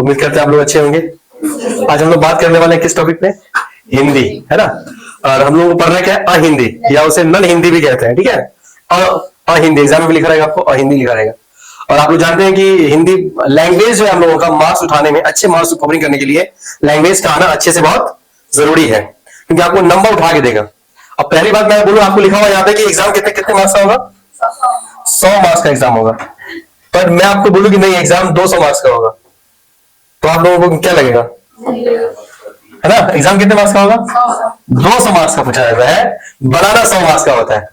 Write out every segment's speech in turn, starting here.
उम्मीद करते हैं आप लोग अच्छे होंगे। आज हम लोग बात करने वाले हैं किस टॉपिक पे? हिंदी, है ना। और हम लोग को पढ़ना क्या है? अहिंदी, या उसे नन हिंदी भी कहते हैं, ठीक है। अहिंदी एग्जाम में भी लिखा रहेगा आपको, अहिंदी लिखा रहेगा। और आप लोग जानते हैं कि हिंदी लैंग्वेज जो है हम लोगों का मार्क्स उठाने में, अच्छे मार्क्स कवरिंग करने के लिए लैंग्वेज का आना अच्छे से बहुत जरूरी है, क्योंकि आपको नंबर उठा के देगा। अब पहली बात मैं बोलूं, आपको लिखा हुआ यहाँ पे कि एग्जाम कितने कितने मार्क्स का होगा? 100 मार्क्स का एग्जाम होगा। पर मैं आपको बोलूं कि नहीं, एग्जाम 200 मार्क्स का होगा, तो आप लोगों को क्या लगेगा? है ना, एग्जाम कितने मार्क्स का होगा? 200 मार्क्स का पूछा जाता है, बनाना 100 मार्क्स का होता है।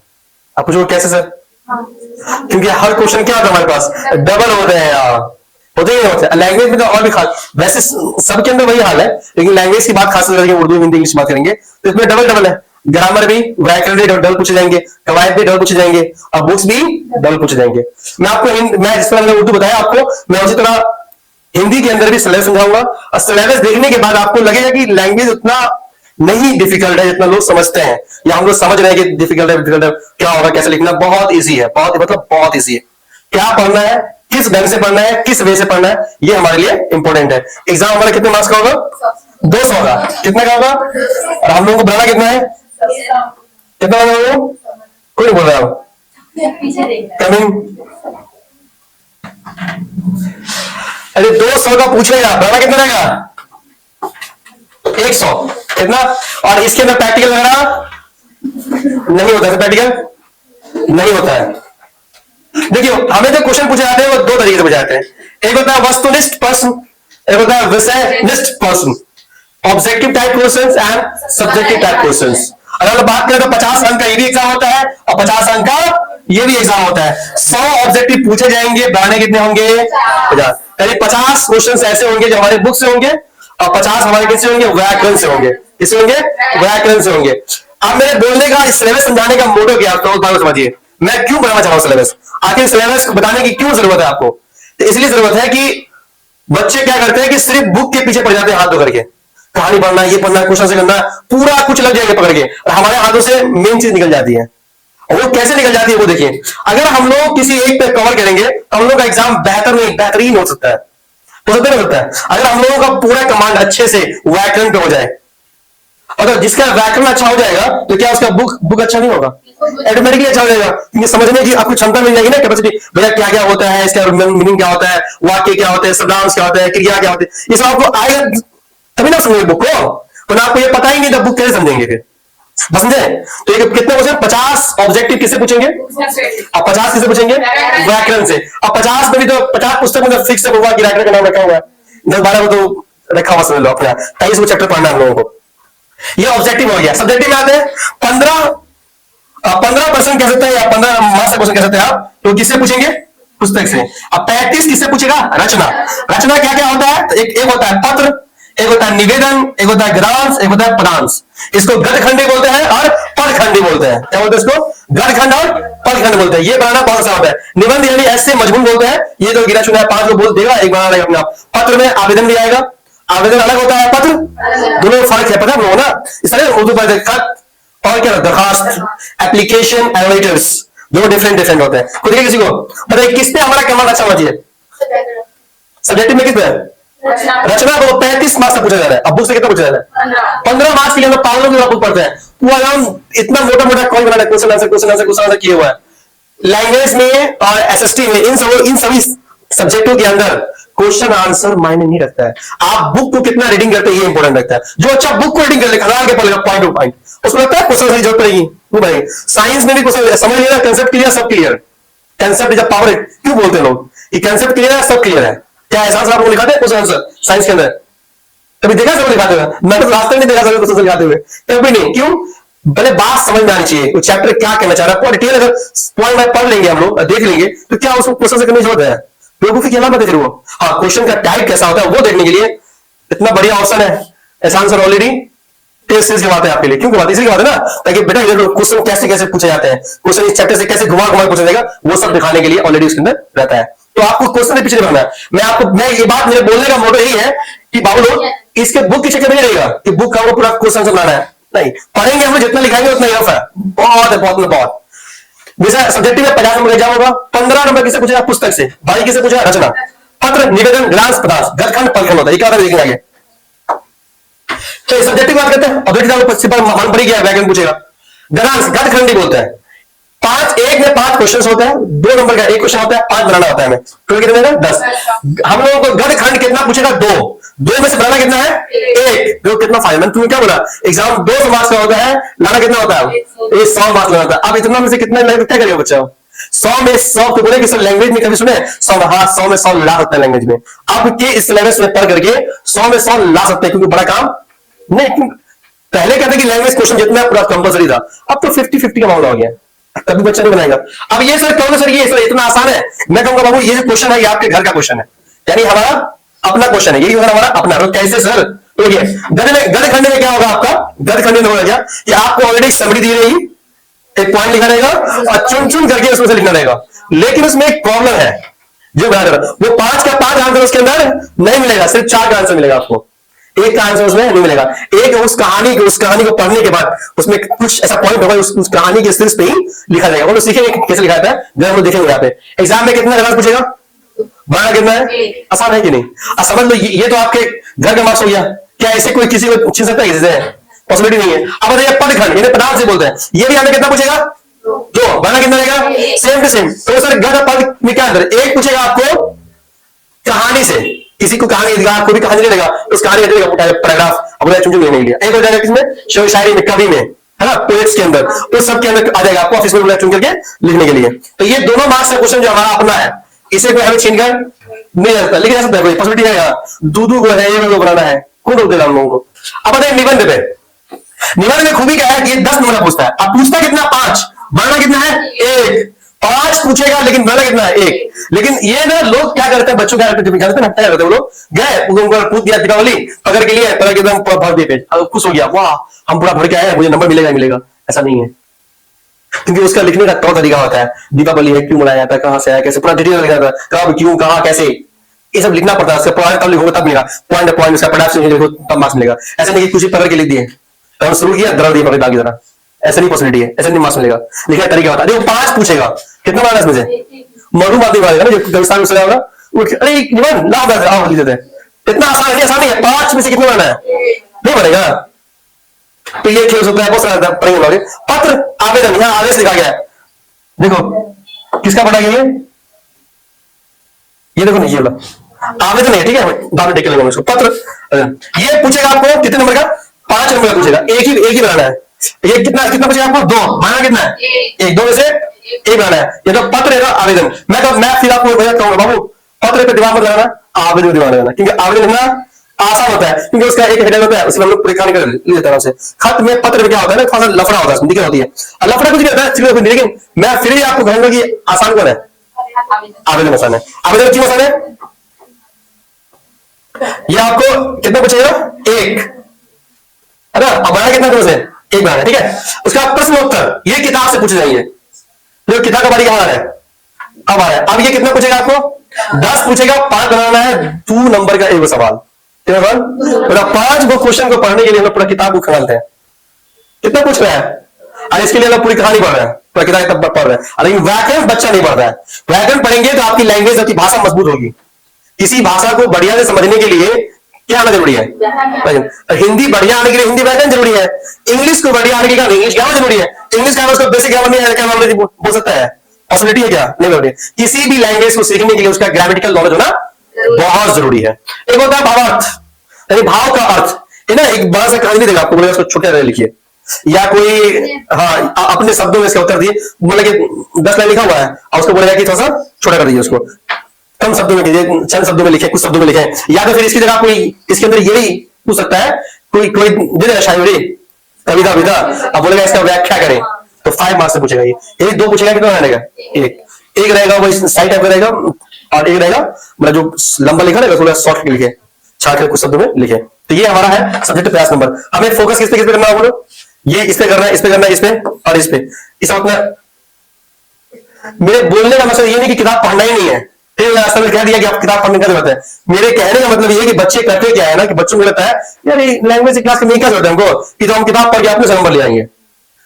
आप पूछो कैसे सर? क्योंकि हर क्वेश्चन क्या होता है हमारे पास? डबल होते हैं यार, होते ही होते हैं। लैंग्वेज में तो और भी खास, वैसे सबके अंदर वही हाल है, लेकिन लैंग्वेज की बात खास करके उर्दू हिंदी इंग्लिश बात करेंगे तो इसमें डबल डबल है। ग्रामर भी, व्याकरण भी डबल पूछे जाएंगे, कवायद भी डबल पूछे जाएंगे, और बुक्स भी डबल पूछे जाएंगे। मैं आपको मैं जिस तरह मैंने उर्दू बताया आपको, मैं उसी तरह हिंदी के अंदर भी सिलेबस समझाऊंगा। और सिलेबस देखने के बाद आपको लगेगा कि लैंग्वेज उतना नहीं डिफिकल्ट है जितना लोग समझते हैं, या हम लोग समझ रहे हैं कि डिफिकल्ट है, डिफिकल्ट है, क्या होगा, कैसे लिखना। बहुत इजी है, बहुत मतलब बहुत इजी है। क्या पढ़ना है, किस ढंग से पढ़ना है, किस वे से पढ़ना है, ये हमारे लिए इंपॉर्टेंट है। एग्जाम हमारा कितने मार्क्स का होगा? 200 का। कितने का होगा? और हम लोगों को बनाना कितना है? कितना होगा? कोई नहीं बोल रहा है कमिंग। अरे 200 का पूछेगा, बनाना कितना रहेगा? 100। कितना? और इसके अंदर प्रैक्टिकल वगैरह नहीं होता है, प्रैक्टिकल नहीं होता है। देखिए, हमें जो क्वेश्चन पूछे जाते हैं वो दो तरीके से पूछे जाते हैं। एक होता है वस्तुनिष्ठ प्रश्न, एक होता है विषयनिष्ठ प्रश्न। Objective type questions and subjective type questions. अगर बात करें तो 50 अंक का ये भी एग्जाम होता है, और 50 अंक का ये भी एग्जाम होता है। 100 ऑब्जेक्टिव पूछे जाएंगे, बनाने कितने होंगे? 50। करीब 50 क्वेश्चन ऐसे होंगे जो हमारे बुक से होंगे, और 50 हमारे किससे होंगे? व्याकरण से होंगे। किससे होंगे? व्याकरण से होंगे। अब मेरे बोलने का, सिलेबस समझाने का मोटो क्या है, तो समझिए मैं क्यों बनाना चाह रहा हूं सिलेबस। आखिर सिलेबस को बताने की क्यों जरूरत है आपको? तो इसलिए जरूरत है कि बच्चे क्या करते हैं कि सिर्फ बुक के पीछे पड़ जाते हैं, हाथ धो करके कहानी पढ़ना, ये पढ़ना, क्वेश्चन से करना, पूरा कुछ लग जाएंगे पकड़ के, और हमारे हाथों से मेन चीज निकल जाती है। और वो कैसे निकल जाती है वो देखिए। अगर हम लोग किसी एक पे कवर करेंगे तो हम लोग का एग्जाम बेहतर नहीं, बेहतरीन हो सकता है, हो सकता है। अगर हम लोगों का पूरा कमांड अच्छे से व्याकरण पे हो जाए, अगर जिसका व्याकरण अच्छा हो जाएगा तो क्या उसका बुक अच्छा नहीं होगा? ऑटोमेटिकली अच्छा हो जाएगा, क्योंकि समझने की आपको क्षमता मिल जाएगी ना, कैपेसिटी। भैया क्या क्या होता है, इसका मीनिंग क्या होता है, वाक्य क्या होता है, शब्दांश क्या होता है, क्रिया क्या होती है, ये सब आपको आएगा तभी ना समझेंगे बुक को। तो आपको ये पता ही नहीं था, बुक कैसे समझेंगे फिर? समझे? तो ये कितने क्वेश्चन? 50 ऑब्जेक्टिव किससे पूछेंगे? अब 50 किससे पूछेंगे? व्याकरण से। अब 50 में भी तो 50 पुस्तक में फिक्स होगा कि व्याकरण का नाम रखा हुआ है, 10-12 में तो रखा हुआ, समझ लो अपना 23 चैप्टर पढ़ना है हम लोगों को। ये ऑब्जेक्टिव हो गया। सब्जेक्टिव में आते हैं 15% कह सकते हैं, या 15 मार्क्स का क्वेश्चन कह सकते हैं आप। तो किससे पूछेंगे? पुस्तक से। अब 35 किससे पूछेगा? रचना। रचना क्या क्या होता है? तो एक होता है पत्र, एक होता है निवेदन, एक होता है ग्रांश, एक होता है पदांश। इसको गदखंडी बोलते हैं और पदखंडी बोलते हैं। क्या बोलते हैं इसको? गदखंड और पदखंड बोलते हैं। ये बनाना बहुत आसान होता है। निबंध यानी ऐसे मजमून बोलते हैं, ये तो गिना चुना है 5 लोग बोल देगा, एक बनाना रहेगा अपने आप। पत्र में आवेदन भी आएगा, आवेदन अलग होता है, पत्र दोनों फर्क है, पता है ना। इस तरह उर्दू पर खत और क्या, दरखास्त, एप्लीकेशन एंड लेटर्स, दोनों डिफरेंट होते हैं। खुद किसी को बताइए किस पे हमारा कमाल अच्छा होना चाहिए? सब्जेक्टिव में किस पे? रचना को 35 मार्क्स से पूछा जा रहा है। अब बुक से कितना पूछा जा रहा है? 15 मार्क्स के लिए हम लोग पागलों की बुक पढ़ते हैं। पूरा इतना मोटा मोटा कौन बना है, क्वेश्चन आंसर किए हुआ है। लैंग्वेज में और एसएसटी में, इन सभी सब्जेक्टों के अंदर क्वेश्चन आंसर मायने नहीं रखता है। आप बुक को कितना रीडिंग करते हैं ये इंपॉर्टेंट रखता है। जो अच्छा बुक को रीडिंग कर ले, खंगाल के पढ़ेगा पॉइंट टू पॉइंट, उसको लगता है क्वेश्चन की जरूरत पड़ेगी, वो भाई। साइंस में भी क्वेश्चन समझ लिया, कंसेप्ट क्लियर, सब clear. Concept is a power, क्यों बोलते हैं लोग कि कंसेप्ट क्लियर है, सब क्लियर है? क्या ऐसा आंसर आपको लिखाते हैं क्वेश्चन आंसर साइंस के अंदर? कभी देखा सब लिखाते हुए? मैं तो रास्ते नहीं देखा सब क्वेश्चन लिखाते हुए, कभी नहीं। क्यों? पहले बात समझ में आनी चाहिए, वो चैप्टर क्या कहना चाह रहा है, डिटेल अगर पॉइंट बाय पढ़ लेंगे हम लोग, देख लेंगे, तो क्या उसको क्वेश्चन से करने की जरूरत है? बेवकूफी की अलामत है फिर वो। हाँ, क्वेश्चन का टाइप कैसा होता है वो देखने के लिए इतना बढ़िया ऑप्शन है। ऐसा आंसर ऑलरेडी टेस्ट सीरीज की बात है आपके लिए। क्यों की बात? इसलिए बात है ना, ताकि बेटा क्वेश्चन कैसे कैसे पूछे जाते हैं, क्वेश्चन इस चैप्टर से कैसे घुमा घुमा पूछा जाएगा, वो सब दिखाने के लिए ऑलरेडी उसके अंदर रहता है। तो आपको क्वेश्चन से पीछे करना है। मैं ये बात, मेरे बोलने का मोटो यही है कि बाबू लोग इसके बुक के चक्कर में नहीं रहेगा कि बुक का वो पूरा क्वेश्चन से बनाना है। नहीं, पढ़ेंगे हम जितना लिखाएंगे उतना इनफ है। बहुत है, बहुत। जैसे सब्जेक्टिव में 50 नंबर एग्जाम होगा, 15 नंबर किसे पूछेगा? पुस्तक से। भाई किसे पूछेगा? रचना। पत्र, निवेदन, ग्रांस, पदार्थ, गदखंड, पलखंड होता है। ये क्या होता है देखेंगे आगे। तो सब्जेक्टिव बात करते हैं, ऑब्जेक्टिव मान पड़ी गया, व्याकरण पूछेगा। ग्रांस, गदखंडी बोलते हैं। पांच, एक में 5 क्वेश्चन होते हैं, 2 नंबर का एक क्वेश्चन होता है, 5 बनाना होता है हमें। टोटल कितने होगा 10। हम लोगों को गदखंड कितना पूछेगा 2 में से बनाना कितना है 1। देखो कितना फायदा, मैंने तुम्हें क्या बोला, एग्जाम 200 मार्क्स का होता है, लाना कितना होता है, ये 100 मार्क्स लाना होता है। अब इतना में से कितना क्या करेगा बच्चा, 100 में 100 तो बोले कि सर लैंग्वेज में कभी सुने 100 में, हाँ 100 में 100 ला सकते हैं लैंग्वेज में। अब के इस सिलेबस में पढ़ करके 100 में 100 ला सकते हैं, क्योंकि बड़ा काम नहीं। पहले कहते कि लैंग्वेज क्वेश्चन जितना पूरा कंपलसरी था, अब तो 50-50 का मामला हो गया, तभी बच्चा नहीं बनाएगा। अब ये सर कौन सर, ये सर इतना आसान है, मैं कहूंगा बाबू ये क्वेश्चन है, ये आपके घर का क्वेश्चन है, यानी हमारा अपना क्वेश्चन है, यही होगा हमारा अपना। तो कैसे सर, तो ये गदखंड में क्या होगा आपका, गदखंड में होगा क्या कि आपको ऑलरेडी समरी दी रहेगी, एक पॉइंट लिखा रहेगा और चुन चुन करके उसमें से लिखना रहेगा। लेकिन उसमें एक प्रॉब्लम है, जो बना रहा वो 5 का 5 आंसर उसके अंदर नहीं मिलेगा, सिर्फ 4 का आंसर मिलेगा आपको, एक का आंसर उसमें नहीं मिलेगा। एक उस कहानी को पढ़ने के बाद उसमें कुछ ऐसा पॉइंट होगा, उस कहानी के शीर्ष पे ही लिखा जाएगा। वो लोग सीखेंगे कैसे लिखा जाता है, जब हम लोग देखेंगे यहाँ पे एग्जाम में कितना ग्रास पूछेगा, बड़ा कितना है, आसान है कि नहीं। अब समझ लो ये तो आपके घर का मार्क्स हो गया, क्या ऐसे कोई किसी को छीन सकता है, किसी से पॉसिबिलिटी नहीं है। अब बताइए पदखंड, इन्हें पदार्थ से बोलते हैं, ये भी हमें कितना पूछेगा 2, बड़ा कितना रहेगा सेम टू सेम। तो सर गद पद में क्या अंदर, एक पूछेगा आपको कहानी से, किसी को कहानी देगा, आपको भी कहानी नहीं देगा, उस कहानी का देगा पैराग्राफ, अब चुन चुन नहीं लिया। एक हो जाएगा किसमें, शेर शायरी में, कवि में, है ना, पोएट्स के अंदर, तो सब के अंदर आ जाएगा आपको ऑफिस में चुन करके लिखने के लिए। तो ये दोनों मार्क्स का क्वेश्चन जो हमारा अपना है, इसे कोई हमें छीन कर नहीं जा सकता, लेकिन जा सकता है, कोई पॉसिबिलिटी है यहाँ, दूधू को है, ये बनाना है, कौन रोक देगा हम लोगों को। अब बताइए निबंध पे, निबंध में खूबी क्या है कि ये 10 नंबर पूछता है। अब पूछता कितना 5, बनाना कितना है 1, 5 पूछेगा लेकिन बनाना कितना है 1। लेकिन ये ना लोग क्या करते हैं, बच्चों क्या करते हैं, क्या करते हैं वो लोग, गए उनको पूछ दिया दीपावली पकड़ के लिए, पकड़ के एकदम भर दिए पेज, खुश हो गया, वाह हम पूरा भर के आए, मुझे नंबर मिलेगा मिलेगा। ऐसा नहीं है, क्योंकि उसका लिखने का तौर तरीका होता है, दीपावली है, क्यों मनाया था, कहां से आया, कैसे, पूरा डिटेल लिखा था, कब क्यों कहां कैसे, ये सब लिखना पड़ता है। उसका पॉइंट तब लिखोगे तब मिलेगा, पॉइंट पॉइंट उसका पढ़ा से लिखो तब मार्क्स मिलेगा। ऐसा नहीं कि कुछ पकड़ के लिख दिए और शुरू किया दरा दिया पकड़ की तरह, ऐसा नहीं पॉसिबिलिटी है, ऐसा नहीं मार्क्स मिलेगा। लिखने का तरीका होता है। देखो 5 पूछेगा, कितना मार्क्स में से मरू बात नहीं ना, जो गलसान में होगा, अरे निबंध लाभ आओ लिख देते हैं, इतना आसान है, आसान नहीं है। 5 में से कितना बनाना है, नहीं बनेगा। तो ये खेल सकता है, बहुत सारा पढ़ेंगे। पत्र आवेदन, यहाँ आदेश लिखा गया है, देखो किसका पढ़ा गया ये देखो नहीं, ये वाला आवेदन है, ठीक है, बाद में देख लेंगे उसको। पत्र ये पूछेगा आपको कितने नंबर का, 5 नंबर का पूछेगा, एक ही बनाना है। ये कितना कितना पूछेगा आपको 2, बनाना कितना है 1, 2 में से 1 बनाना है। ये तो पत्र है ना आवेदन, मैं फिर आपको कहूंगा बाबू पत्र पे दिमाग मत लगाना, आवेदन पे दिमाग लगाना, क्योंकि आवेदन लिखना आसान होता है, क्योंकि उसका एक हेडर होता है, उसमें हम लोग पूरी कहानी कर लेते हैं। खत में पत्र में क्या होता है ना, थोड़ा सा लफड़ा होता है, दिक्कत होती है, लफड़ा कुछ नहीं होता है। लेकिन मैं फिर भी आपको कहूंगा कि आसान कौन है, आवेदन आसान है। आवेदन क्यों आसान है, ये आपको कितना पूछेगा 1 है ना, अब बनाना कितना से 1 बनाना है, ठीक है। उसका प्रश्न उत्तर ये किताब से पूछे जाएंगे, जो किताब का बारी कहां आ रहा है, अब आ रहा है। अब ये कितना पूछेगा आपको 10 पूछेगा, 5 बनाना है, 2 नंबर का एक सवाल, मतलब 5 वो क्वेश्चन को पढ़ने के लिए हम पूरा किताब को खरीदते हैं। कितना पूछ रहा है, और इसके लिए हम पूरी कहानी पढ़ रहे हैं, पूरा किताब पढ़ रहे हैं। लेकिन व्याकरण बच्चा नहीं पढ़ता है, व्याकरण पढ़ेंगे तो आपकी लैंग्वेज, आपकी भाषा मजबूत होगी। किसी भाषा को बढ़िया से समझने के लिए क्या आना जरूरी है, हिंदी बढ़िया आने के लिए हिंदी व्याकरण जरूरी है, इंग्लिश को बढ़िया आने के लिए इंग्लिश ग्रामर जरूरी है। इंग्लिश ग्रामर उसको बेसिक ग्रामर नहीं बोल सकता है, पॉसिबिलिटी है क्या, नहीं बोल। किसी भी लैंग्वेज को सीखने के लिए उसका ग्रामेटिकल नॉलेज होना बहुत जरूरी है। एक होता है भावार्थ, यानी भाव का अर्थ, है ना, एक बड़ा सा कहानी देगा आपको, बोलेगा उसको छोटे लिखिए, या कोई हाँ अपने शब्दों में इसका उत्तर दिए, बोले कि 10 लाइन लिखा हुआ है और उसको बोलेगा कि थोड़ा सा छोटा कर दीजिए, उसको कम शब्दों में कीजिए, चंद शब्दों में लिखे, कुछ शब्दों में लिखे। या तो फिर इसकी जगह कोई इसके अंदर ये भी पूछ सकता है, कोई कोई दे देगा शायरी कविता विधा, अब बोलेगा इसका व्याख्या करें, तो 5 मार्क्स से पूछेगा। ये 2 पूछेगा, कितना रहेगा 1 रहेगा, वो साइड टाइप का रहेगा, और 1 रहेगा मतलब जो लंबा लिखा रहेगा थोड़ा शॉर्ट लिखे, छाट के कुछ शब्दों में लिखे। तो ये हमारा है सब्जेक्ट प्रयास नंबर। हमें फोकस किस पे करना है, बोलो, ये इस पे करना है, इस पे करना है, इस पे और इस पे। इस वक्त मेरे बोलने का मतलब ये नहीं कि किताब पढ़ना ही नहीं है, फिर रास्ते में कह दिया कि आप किताब पढ़ने का जरूरत है। मेरे कहने का मतलब ये है कि बच्चे करते क्या है ना, कि बच्चों को लगता है यार लैंग्वेज की क्लास में क्या जरूरत है हमको, कि तो हम किताब पढ़ के अपने से नंबर ले आएंगे।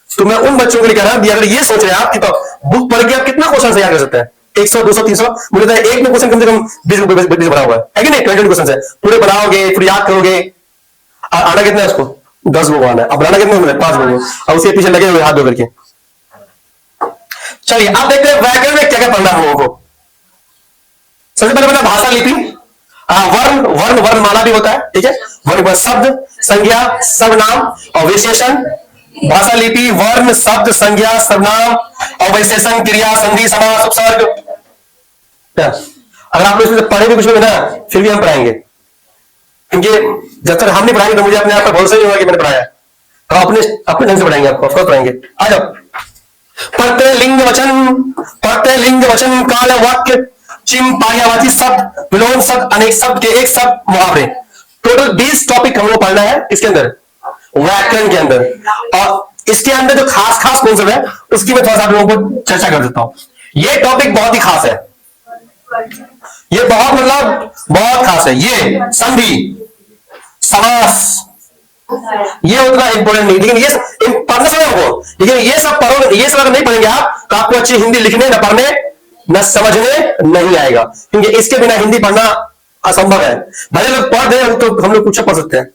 तो मैं उन बच्चों के लिए कह रहा हूं, अगर ये सोच रहे हैं आप कि तो बुक पढ़ के आप कितना क्वेश्चन तैयार कर सकते हैं, 100, 200, 300, मुझे लगता है एक में क्वेश्चन कम से कम 20 बना हुआ है कि नहीं? 20 क्वेश्चन है, पूरे बनाओगे फिर याद करोगे। आना कितना है उसको? 10 गो आना है। अब बनाना कितना है? 5 गो। अब उसके पीछे लगे हुए हाथ धो करके। चलिए अब देखते हैं व्याकरण में क्या क्या पढ़ना है लोगों को। सबसे पहले बना भाषा लिपि। वर्ण वर्ण वर्णमाला भी होता है, ठीक है। वर्ण शब्द, संज्ञा, सर्वनाम और विशेषण। भाषा लिपि, वर्ण, शब्द, संज्ञा, सर्वनाम और विशेषण, क्रिया, संधि, समास, उपसर्ग। अगर आप लोग इसमें पढ़े भी कुछ भी ना, फिर भी हम पढ़ाएंगे, क्योंकि जब तक हम नहीं पढ़ाएंगे तो मुझे अपने आप पर भरोसा नहीं होगा कि मैंने पढ़ाया। तो अपने अपने ढंग से पढ़ाएंगे, आपको ऑफकोर्स पढ़ाएंगे। आ जाओ। प्रत्यय लिंग वचन, प्रत्यय लिंग वचन, काल वाक्य, चिन्ह, पर्यायवाची शब्द, विलोम शब्द, अनेक शब्द के एक शब्द, मुहावरे। टोटल 20 टॉपिक हम लोग पढ़ना है इसके अंदर, व्याकरण के अंदर। और इसके अंदर जो खास खास कॉन्सेप्ट है उसकी मैं थोड़ा सा आप लोगों को चर्चा कर देता हूं। ये टॉपिक बहुत ही खास है, ये बहुत मतलब बहुत खास है। ये संधि, समास, ये उतना इंपॉर्टेंट नहीं, लेकिन ये पढ़ना समय हमको, लेकिन ये सब पढ़ोगे, ये सब अगर नहीं पढ़ेंगे आप तो आपको अच्छी हिंदी लिखने न पढ़ने न समझने नहीं आएगा, क्योंकि इसके बिना हिंदी पढ़ना असंभव है। भले लोग पढ़ दें तो हम लोग कुछ पढ़ सकते हैं,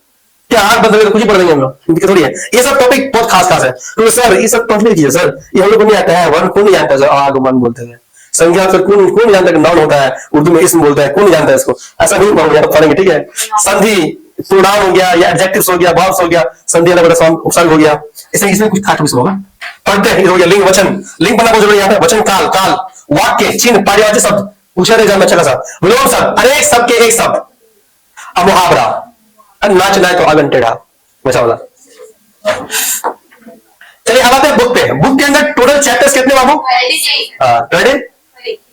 क्या आग बंद तो कुछ ही पढ़ देंगे हम लोग, हिंदी थोड़ी है। ये सब टॉपिक बहुत खास खास है। तो सर ये सब पढ़ लीजिए सर, ये हम लोग को नहीं आता है। वर्ण कौन नहीं जानता है? आगमन बोलते हैं। संज्ञा फिर कौन कौन जानता है? नाउन होता है, उर्दू में इसम बोलता है, कौन नहीं जानता है इसको? ऐसा नहीं पढ़ेंगे, ठीक है। संधि प्रोनाउन हो गया या एडजेक्टिव्स हो गया, वर्ब्स हो गया, संधि अलग अलग उपसर्ग हो गया, इसमें कुछ खास होगा। पढ़ते हैं, हो गया लिंग वचन, लिंग बनना बहुत जरूरी है। वचन, काल, काल, वाक्य, चिन्ह, पर्यायवाची शब्द, पूछा एग्जाम में अच्छा खासा। विलोम शब्द, अनेक शब्द के एक शब्द, मुहावरा, नाचना है तो आगन टेढ़ा, वैसा वाला। चलिए अब आते हैं बुक पे। बुक के अंदर टोटल चैप्टर्स कितने बाबू?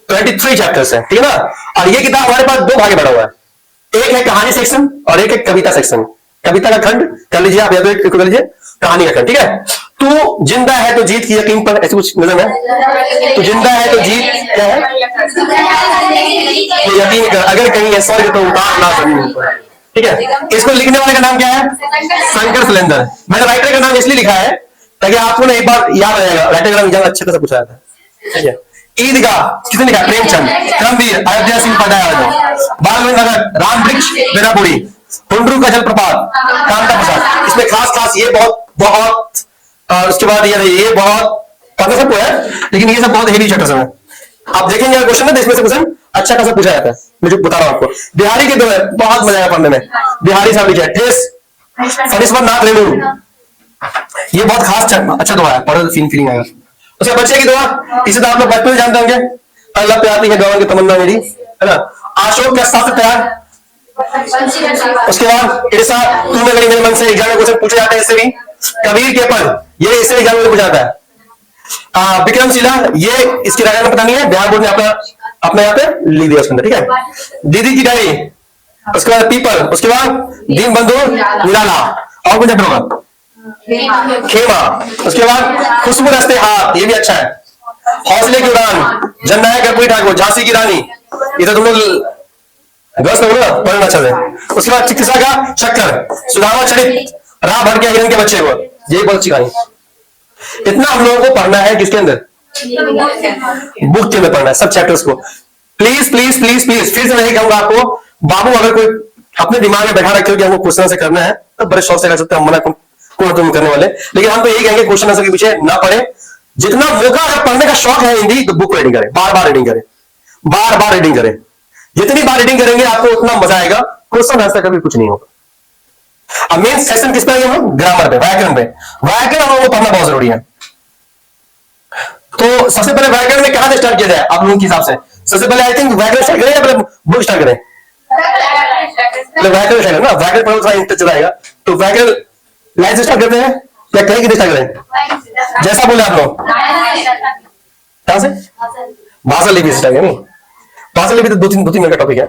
23 चैप्टर्स है, ठीक है ना। और ये किताब हमारे पास दो भागे बना हुआ है, एक है कहानी सेक्शन और एक है कविता सेक्शन। कविता का खंड कर लीजिए आप, या तो एक कर लीजिए कहानी का खंड, ठीक है। तू जिंदा है तो जीत की यकीन पर, ऐसे कुछ नजर है। तू जिंदा है तो जीत क्या है? यकीन कर, अगर कहीं है स्वर्ग तो उतार ना जमीन पर, ठीक है। इसको लिखने वाले का नाम क्या है? शंकर सुलेंदर। मैंने राइटर का नाम इसलिए लिखा है ताकि आपको ना एक बार याद रहेगा, राइटर का नाम एग्जाम अच्छे से पूछा जाता है, ठीक है। ईदगाह किसने लिखा? प्रेमचंद। क्रमवीर अयोध्या सिंह पटाया, बाल गंगाधर, राम वृक्ष बेनापुरी, टुंडरू का जलप्रपात कांता प्रसाद। इसमें खास खास ये बहुत बहुत, और उसके बाद ये बहुत पता सबको है, लेकिन ये सब बहुत हेवी चैप्टर्स हैं। आप देखेंगे क्वेश्चन है, इसमें से क्वेश्चन अच्छा खासा पूछा जाता है। मैं जो बता रहा हूं आपको, बिहारी के दो है, बहुत मजा आया पढ़ने में। बिहारी साहब लिखे ठेस नाथ रेणु, ये बहुत खास अच्छा दुआ है, पढ़ो फीलिंग आएगा। उसके बच्चे की दुआ, इसे तो आप लोग बचपन में जानते होंगे, अल्लाह पे आती है गवन की तमन्ना मेरी, है ना। अशोक का शास्त्र तैयार। उसके बाद ईर्षा तूने गई मेरे मन से, एग्जाम में क्वेश्चन पूछे जाते हैं इससे भी। कबीर के पद, ये इससे एग्जाम में पूछा जाता है। विक्रमशिला, ये इसकी राजा में पता नहीं है, बिहार बोर्ड ने अपना यहाँ पे लिख दिया उसके अंदर, ठीक है। दीदी की डायरी, उसके बाद पीपल, उसके बाद दीन बंधु निराला, और कुछ चैप्टर होगा खेमा, उसके बाद खुशबू रस्ते हाथ, ये भी अच्छा है। हौसले की उड़ान, जननायक कर्पूरी ठाकुर, झांसी की रानी, ये तो तुम लोग गस्त हो ना, पढ़ना अच्छा है। उसके बाद चिकित्सा का चक्कर, सुदामा चरित, राह भर के हिरण के बच्चे को, यही बहुत अच्छी कहानी। इतना हम लोगों को पढ़ना है किसके अंदर? बुक के अंदर पढ़ना है सब चैप्टर्स को। प्लीज प्लीज प्लीज प्लीज फिर से नहीं कहूंगा आपको, बाबू अगर कोई अपने दिमाग में बैठा रखे हो कि हमको क्वेश्चन से करना है तो बड़े शौक से कर सकते हैं, हम मना कौन तुम करने वाले। लेकिन हम तो यही कहेंगे क्वेश्चन आंसर के पीछे ना पढ़े। जितना मौका अगर पढ़ने का शौक है हिंदी, तो बुक रीडिंग करें, बार बार रीडिंग करें, बार बार रीडिंग करें। जितनी बार रीडिंग करेंगे आपको उतना मजा आएगा, क्वेश्चन आंसर कभी कुछ नहीं होगा। अब मेन सेशन किस पे है? ग्रामर पे, व्याकरण पे। व्याकरण हम लोगों को पढ़ना बहुत जरूरी है। तो सबसे पहले व्याकरण में कहां से स्टार्ट किया जाए आप लोगों के हिसाब से? सबसे पहले आई थिंक व्याकरण स्टार्ट करें या पहले बुक स्टार्ट करें? व्याकरण स्टार्ट ना, व्याकरण पर थोड़ा इंटरेस्ट चलाएगा। तो व्याकरण लाइन से स्टार्ट करते हैं या कहीं की स्टार्ट करें? जैसा बोले आप लोग। कहां से? भाषा लिपि से स्टार्ट करें। भाषा लिपि तो दो तीन मिनट का टॉपिक है।